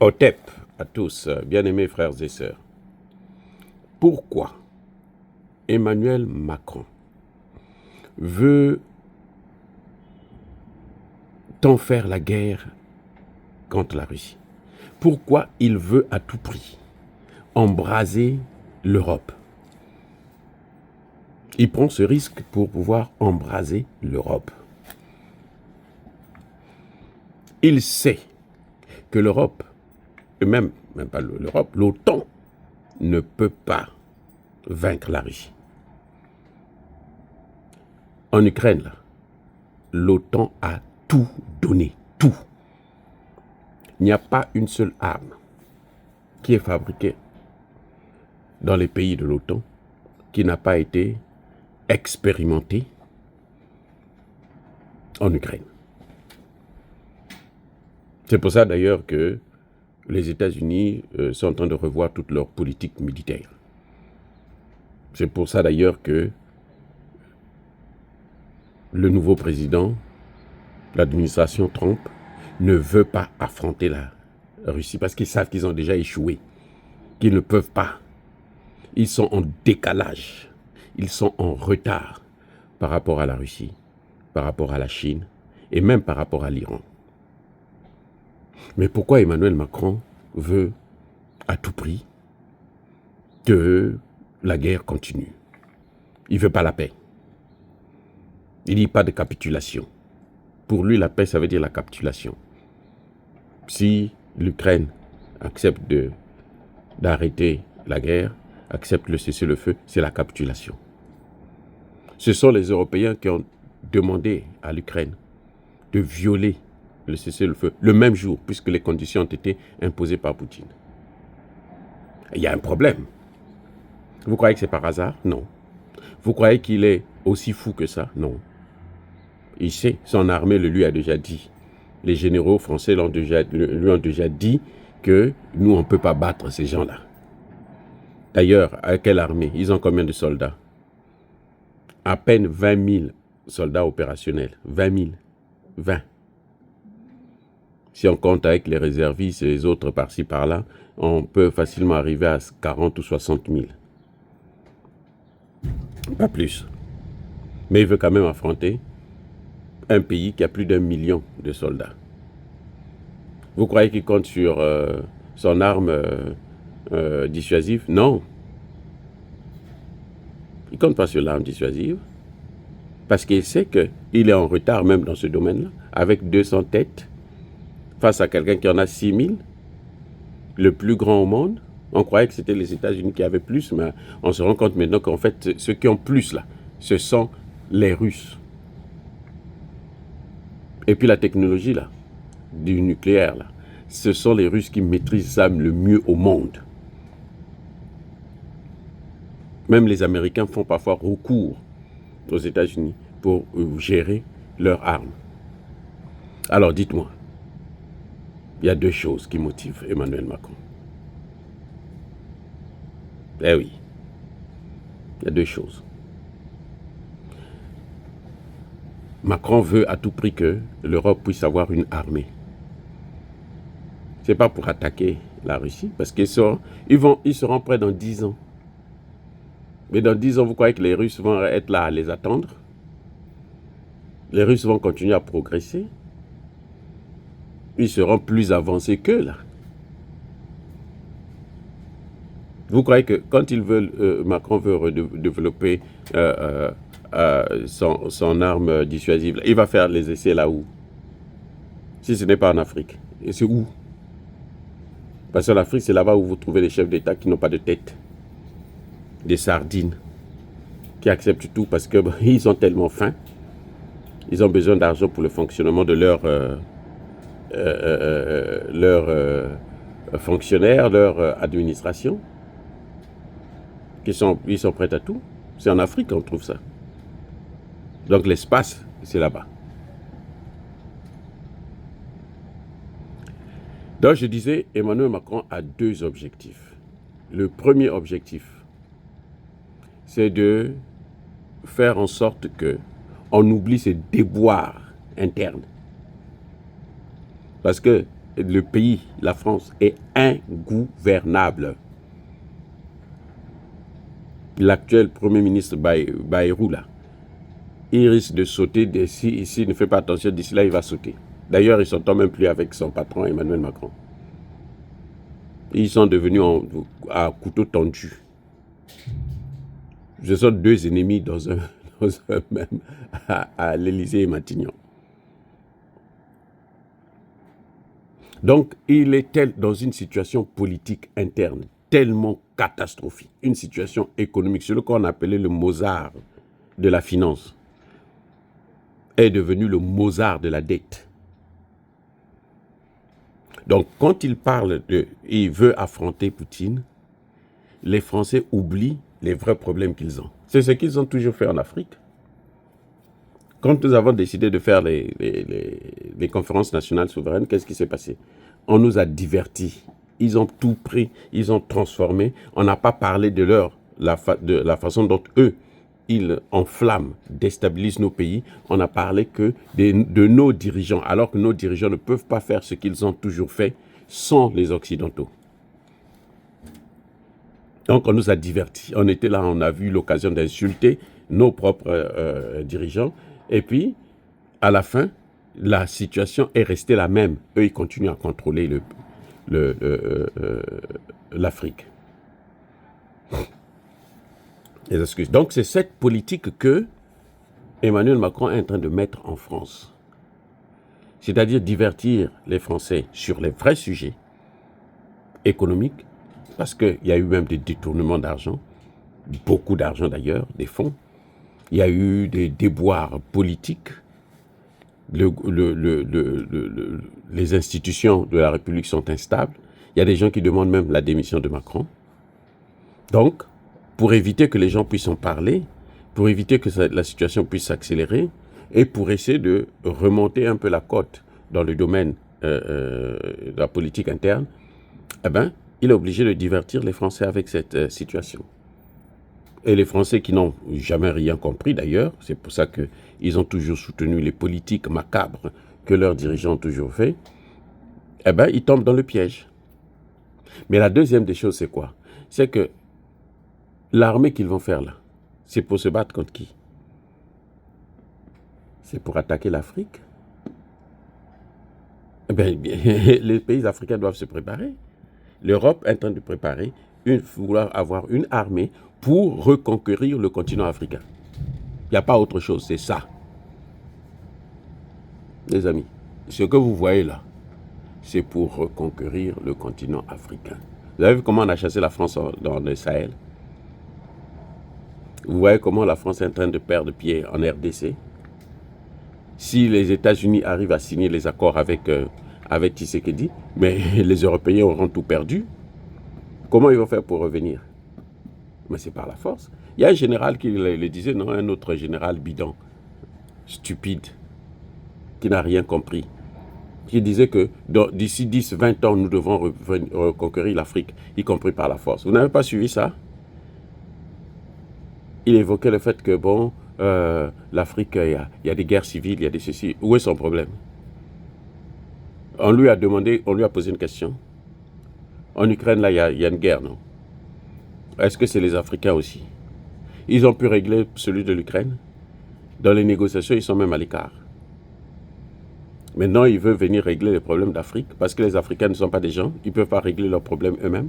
Otep à tous, bien-aimés frères et sœurs. Pourquoi Emmanuel Macron veut tant faire la guerre contre la Russie? Pourquoi il veut à tout prix embraser l'Europe? Il prend ce risque pour pouvoir embraser l'Europe. Il sait que l'Europe, et même pas l'Europe, l'OTAN ne peut pas vaincre la Russie. En Ukraine, là, l'OTAN a tout donné, tout. Il n'y a pas une seule arme qui est fabriquée dans les pays de l'OTAN qui n'a pas été expérimentée en Ukraine. C'est pour ça d'ailleurs que les États-Unis sont en train de revoir toute leur politique militaire. C'est pour ça d'ailleurs que le nouveau président, l'administration Trump, ne veut pas affronter la Russie parce qu'ils savent qu'ils ont déjà échoué, qu'ils ne peuvent pas. Ils sont en décalage, ils sont en retard par rapport à la Russie, par rapport à la Chine et même par rapport à l'Iran. Mais pourquoi Emmanuel Macron veut à tout prix que la guerre continue? Il ne veut pas la paix. Il dit pas de capitulation. Pour lui, la paix, ça veut dire la capitulation. Si l'Ukraine accepte d'arrêter la guerre, accepte le cessez-le-feu, c'est la capitulation. Ce sont les Européens qui ont demandé à l'Ukraine de violer le cessez-le-feu le même jour, puisque les conditions ont été imposées par Poutine. Il y a un problème. Vous croyez que c'est par hasard? Non. Vous croyez qu'il est aussi fou que ça? Non. Il sait, son armée le lui a déjà dit. Les généraux français lui ont déjà dit que nous, on ne peut pas battre ces gens-là. D'ailleurs, à quelle armée? Ils ont combien de soldats? À peine 20 000 soldats opérationnels. 20 000. 20. Si on compte avec les réservistes et les autres par-ci par-là, on peut facilement arriver à 40 ou 60 000. Pas plus. Mais il veut quand même affronter un pays qui a plus d'1 million de soldats. Vous croyez qu'il compte sur son arme dissuasive? Non. Il ne compte pas sur l'arme dissuasive. Parce qu'il sait qu'il est en retard même dans ce domaine-là. Avec 200 têtes, face à quelqu'un qui en a 6 000, le plus grand au monde. On croyait que c'était les États-Unis qui avaient plus, mais on se rend compte maintenant qu'en fait, ceux qui ont plus là, ce sont les Russes. Et puis la technologie là, du nucléaire là, ce sont les Russes qui maîtrisent ça le mieux au monde. Même les Américains font parfois recours aux États-Unis pour gérer leurs armes. Alors dites-moi, il y a deux choses qui motivent Emmanuel Macron. Eh oui, il y a deux choses. Macron veut à tout prix que l'Europe puisse avoir une armée. Ce n'est pas pour attaquer la Russie, parce qu'ils seront prêts dans 10 ans. Mais dans 10 ans, vous croyez que les Russes vont être là à les attendre? Les Russes vont continuer à progresser. Ils seront plus avancés qu'eux, là. Vous croyez que quand Macron veut développer son arme dissuasive, il va faire les essais là où? Si ce n'est pas en Afrique. Et c'est où? Parce qu'en Afrique, c'est là-bas où vous trouvez les chefs d'État qui n'ont pas de tête. Des sardines. Qui acceptent tout parce qu'ils sont tellement fins. Ils ont besoin d'argent pour le fonctionnement de leurs fonctionnaires, leur administration. Ils sont prêts à tout. C'est en Afrique qu'on trouve ça. Donc l'espace, c'est là-bas. Donc je disais, Emmanuel Macron a deux objectifs. Le premier objectif, c'est de faire en sorte qu'on oublie ces déboires internes. Parce que le pays, la France, est ingouvernable. L'actuel Premier ministre Bayrou, là, il risque de sauter, s'il ne fait pas attention, d'ici là, il va sauter. D'ailleurs, ils ne s'entendent même plus avec son patron, Emmanuel Macron. Ils sont devenus à couteau tendu. Ce sont deux ennemis dans un même, à l'Élysée et Matignon. Donc, il est dans une situation politique interne tellement catastrophique, une situation économique, ce qu'on appelait le Mozart de la finance, est devenu le Mozart de la dette. Donc, quand il veut affronter Poutine, les Français oublient les vrais problèmes qu'ils ont. C'est ce qu'ils ont toujours fait en Afrique. Quand nous avons décidé de faire les conférences nationales souveraines, qu'est-ce qui s'est passé? On nous a divertis. Ils ont tout pris, ils ont transformé. On n'a pas parlé de la façon dont eux, ils enflamment, déstabilisent nos pays. On n'a parlé que de nos dirigeants, alors que nos dirigeants ne peuvent pas faire ce qu'ils ont toujours fait sans les Occidentaux. Donc on nous a divertis. On était là, on a vu l'occasion d'insulter nos propres dirigeants. Et puis, à la fin, la situation est restée la même. Eux, ils continuent à contrôler l'Afrique. Les excuses. Donc, c'est cette politique que Emmanuel Macron est en train de mettre en France. C'est-à-dire divertir les Français sur les vrais sujets économiques, parce qu'il y a eu même des détournements d'argent, beaucoup d'argent d'ailleurs, des fonds. Il y a eu des déboires politiques. Les institutions de la République sont instables. Il y a des gens qui demandent même la démission de Macron. Donc, pour éviter que les gens puissent en parler, pour éviter que la situation puisse s'accélérer, et pour essayer de remonter un peu la côte dans le domaine de la politique interne, eh ben, il est obligé de divertir les Français avec cette situation. Et les Français qui n'ont jamais rien compris d'ailleurs, c'est pour ça qu'ils ont toujours soutenu les politiques macabres que leurs dirigeants ont toujours fait, eh ben, ils tombent dans le piège. Mais la deuxième des choses, c'est quoi? C'est que l'armée qu'ils vont faire là, c'est pour se battre contre qui? C'est pour attaquer l'Afrique? Eh bien, les pays africains doivent se préparer. L'Europe est en train de préparer, vouloir avoir une armée pour reconquérir le continent africain. Il n'y a pas autre chose, c'est ça. Les amis, ce que vous voyez là, c'est pour reconquérir le continent africain. Vous avez vu comment on a chassé la France dans le Sahel? Vous voyez comment la France est en train de perdre pied en RDC? Si les États-Unis arrivent à signer les accords avec Tshisekedi, mais les Européens auront tout perdu. Comment ils vont faire pour revenir? Mais c'est par la force. Il y a un général qui le disait, non, un autre général bidon, stupide, qui n'a rien compris, qui disait que d'ici 10-20 ans, nous devons reconquérir l'Afrique, y compris par la force. Vous n'avez pas suivi ça? Il évoquait le fait que, bon, l'Afrique, il y a des guerres civiles, il y a des ceci. Où est son problème? On lui a posé une question. En Ukraine, là, il y a une guerre, non? Est-ce que c'est les Africains aussi? Ils ont pu régler celui de l'Ukraine. Dans les négociations, ils sont même à l'écart. Maintenant, ils veulent venir régler les problèmes d'Afrique parce que les Africains ne sont pas des gens. Ils ne peuvent pas régler leurs problèmes eux-mêmes.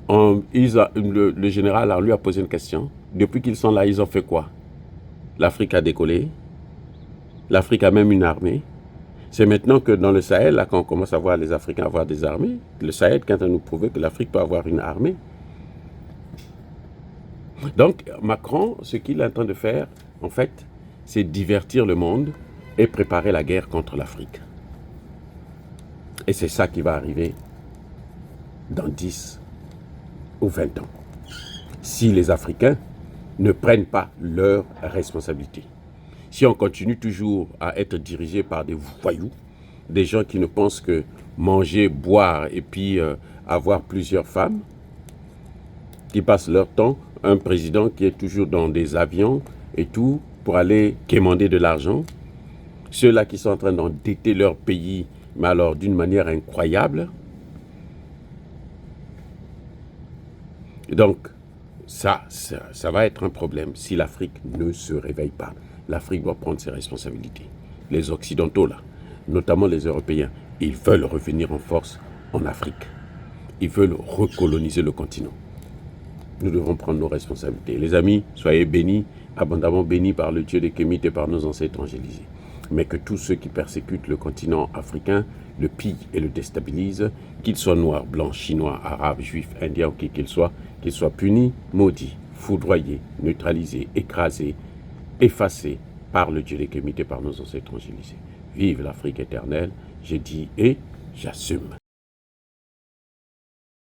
Le général lui a posé une question. Depuis qu'ils sont là, ils ont fait quoi? L'Afrique a décollé. L'Afrique a même une armée. C'est maintenant que dans le Sahel, là, quand on commence à voir les Africains avoir des armées, le Sahel, quand on nous prouve que l'Afrique peut avoir une armée. Donc, Macron, ce qu'il est en train de faire, en fait, c'est divertir le monde et préparer la guerre contre l'Afrique. Et c'est ça qui va arriver dans 10 ou 20 ans. Si les Africains ne prennent pas leurs responsabilités. Si on continue toujours à être dirigé par des voyous, des gens qui ne pensent que manger, boire et puis avoir plusieurs femmes, qui passent leur temps, un président qui est toujours dans des avions et tout, pour aller quémander de l'argent, ceux-là qui sont en train d'endetter leur pays mais alors d'une manière incroyable. Et donc, ça va être un problème si l'Afrique ne se réveille pas. L'Afrique doit prendre ses responsabilités. Les Occidentaux, là, notamment les Européens, ils veulent revenir en force en Afrique. Ils veulent recoloniser le continent. Nous devons prendre nos responsabilités. Les amis, soyez bénis, abondamment bénis par le Dieu des Kémites et par nos ancêtres angélisés. Mais que tous ceux qui persécutent le continent africain le pillent et le déstabilisent, qu'ils soient noirs, blancs, chinois, arabes, juifs, indiens ou qui qu'ils soient punis, maudits, foudroyés, neutralisés, écrasés, effacés par le Dieu des Kémites et par nos ancêtres angélisés. Vive l'Afrique éternelle, j'ai dit et j'assume.